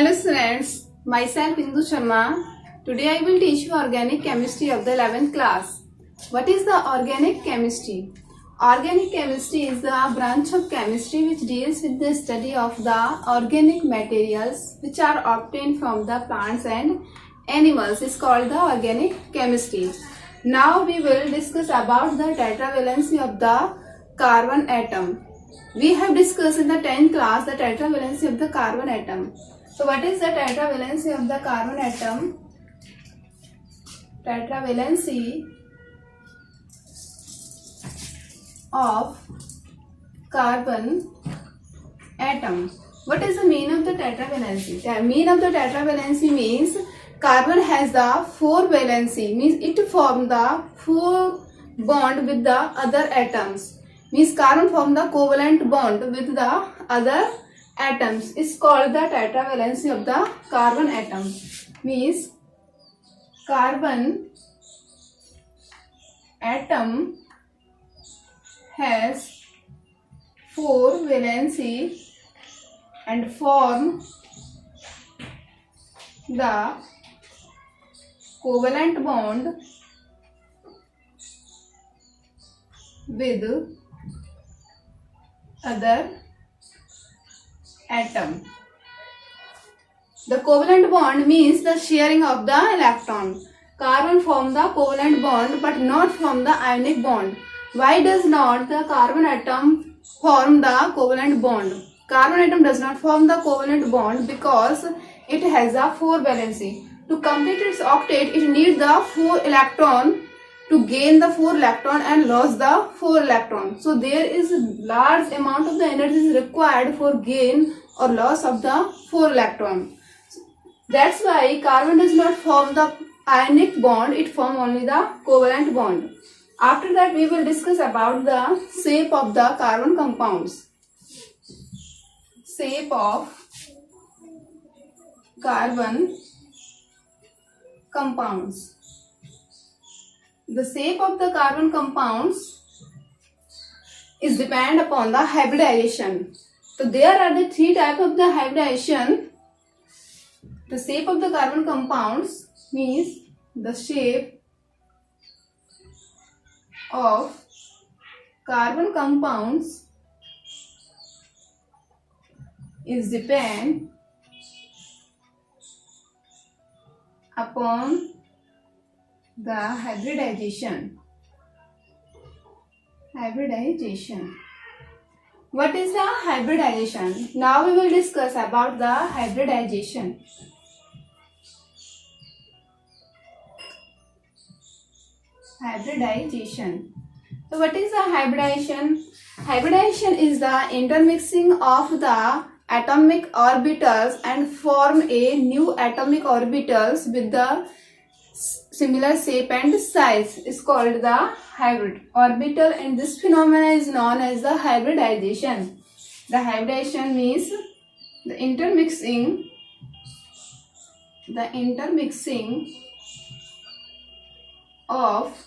Hello students, myself Indu Sharma. Today I will teach you organic chemistry of the 11th class. What is the organic chemistry? Organic chemistry is the branch of chemistry which deals with the study of the organic materials which are obtained from the plants and animals. It's called the organic chemistry. Now we will discuss about the tetravalency of the carbon atom. We have discussed in the 10th class the tetravalency of the carbon atom. So what is the tetravalency of the carbon atom? Tetravalency of carbon atom. What is the meaning of the tetravalency? The meaning of the tetravalency means carbon has the 4 valency, means it forms the 4 bond with the other atoms. Means carbon form the covalent bond with the other atoms. It's called the tetravalency of the carbon atom. Means carbon atom has 4 valency and form the covalent bond with other atom. The covalent bond means the sharing of the electron. Carbon form the covalent bond but not from the ionic bond. Why does not the carbon atom form the covalent bond? Carbon atom does not form the covalent bond because it has a 4 valency. To complete its octet, it needs the 4 electron to gain the 4 electron and lose the 4 electron. So there is a large amount of the energy is required for gain or loss of the 4 electron. That's why carbon does not form the ionic bond, it forms only the covalent bond. After that we will discuss about the shape of the carbon compounds. Shape of carbon compounds. The shape of the carbon compounds is depend upon the hybridization. So there are the 3 types of the hybridization. The shape of the carbon compounds means the shape of carbon compounds is depend upon the hybridization. Hybridization. What is the hybridization? Now we will discuss about the hybridization. Hybridization. So what is the hybridization? Hybridization is the intermixing of the atomic orbitals and form a new atomic orbitals with the similar shape and size is called the hybrid orbital, and this phenomenon is known as the hybridization. The hybridization means the intermixing of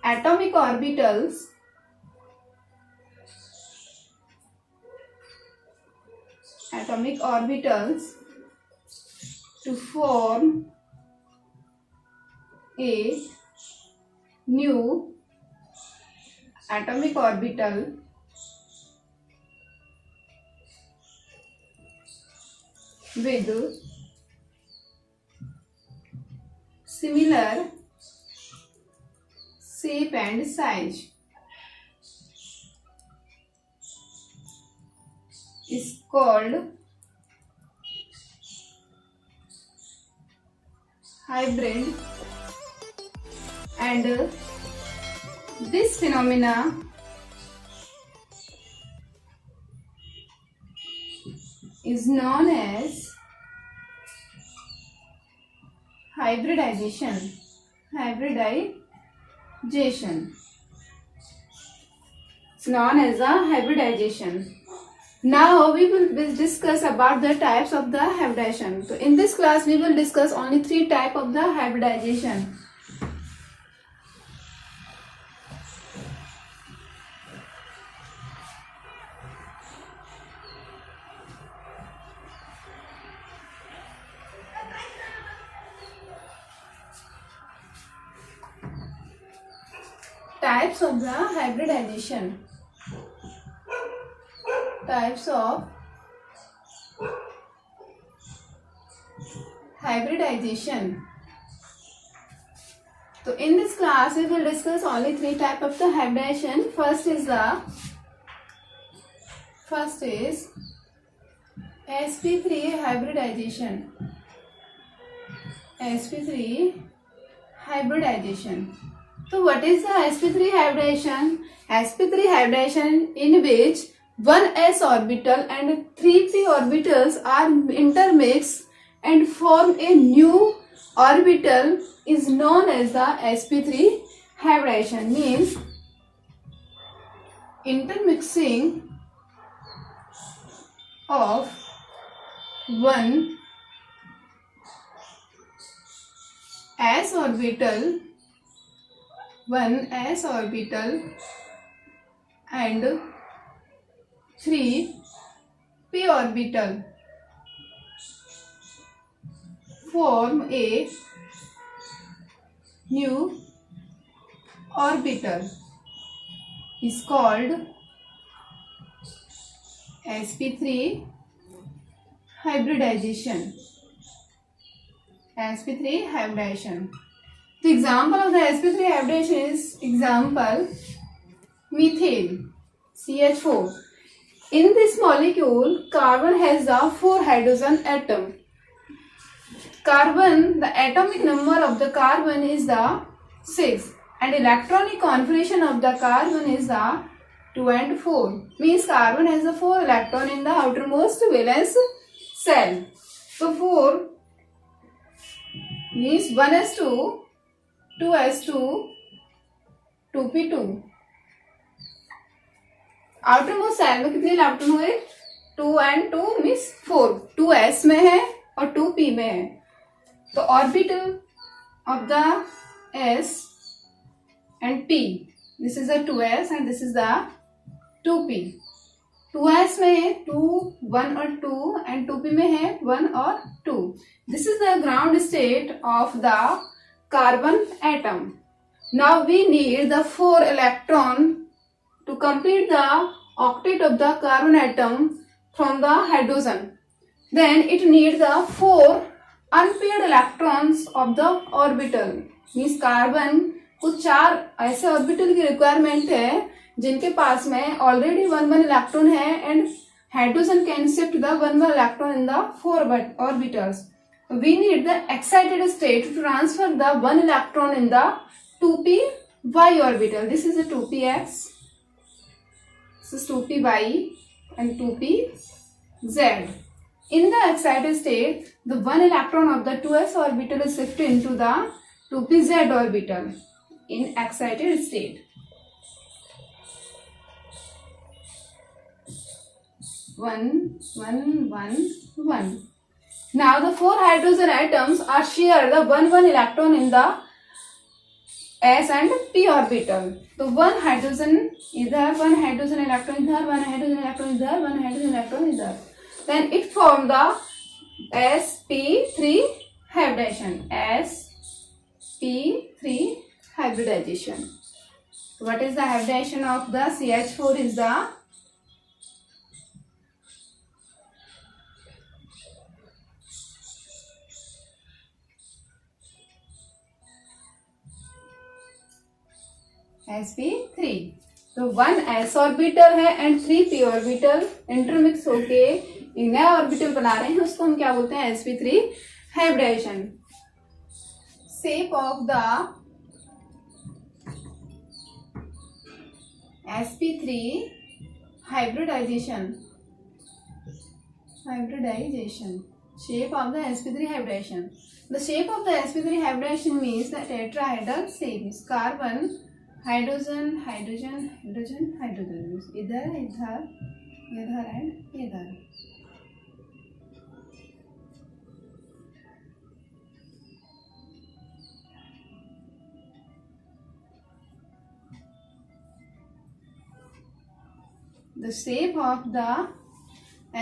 atomic orbitals to form a new atomic orbital with similar shape and size is called hybrid, and this phenomena is known as hybridization. It's known as a hybridization. Now we will discuss about the types of the hybridization. So in this class we will discuss only 3 types of the hybridization. Types of the hybridization. Types of hybridization. So in this class we will discuss only three types of the hybridization. First is sp3 hybridization. sp3 hybridization. So what is the sp3 hybridization? sp3 hybridization in which one s orbital and three p orbitals are intermixed and form a new orbital is known as the sp3 hybridization. Means intermixing of one s orbital and three p orbital form a new orbital is called sp3 hybridization. sp3 hybridization. The example of the sp3 hybridization is example methane CH4. In this molecule, carbon has the 4 hydrogen atom. Carbon, the atomic number of the carbon is the 6 and electronic configuration of the carbon is the 2 and 4. Means carbon has the 4 electron in the outermost valence cell. So 4 means 1s2, 2s2, 2p2. Outermost shell में कितने electron हुए? 2 and 2 means 4. 2s में है और 2p में है. तो orbital of the s and p, this is the 2s and this is the 2p. 2s में है 2, 1 और 2 and 2p में है 1 और 2. This is the ground state of the carbon atom. Now we need the 4 electron to complete the octet of the carbon atom from the hydrogen. Then it needs the 4 unpaired electrons of the orbital. Means carbon को 4 ऐसे orbital की requirement है जिनके पास में already 1 electron है and hydrogen can shift the 1 electron in the 4 orbitals. We need the excited state to transfer the 1 electron in the 2p y orbital. This is a 2px. This is 2py and 2pz. In the excited state, the 1 electron of the 2s orbital is shifted into the 2pz orbital in excited state. 1, 1, 1, 1. Now the 4 hydrogen atoms are shared the 1 electron in the s and p orbital. तो 1 hydrogen इधर, 1 hydrogen electron इधर, 1 hydrogen electron इधर, 1 hydrogen electron इधर. Then it form the sp3 hybridization. sp3 hybridization. What is the hybridization of the CH4? Is the sp3. तो 1 s orbital है and 3 p orbital intermix होके एक नया orbital बना रहे हैं, उसको हम क्या बोलते हैं? sp3 hybridization. Shape of the sp3 hybridization. Shape of the sp3 hybridization. The shape of the sp3 hybridization means the tetrahedral shape is carbon, hydrogen, hydrogen, hydrogen, hydrogen. इधर, इधर, इधर एंड इधर. The shape of the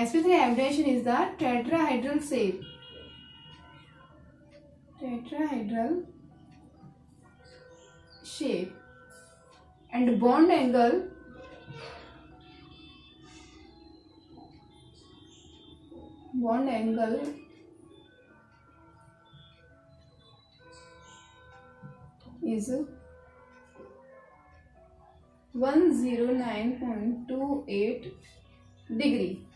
sp3 hybridization is the tetrahedral shape. Tetrahedral shape. and bond angle is 109.28 degree.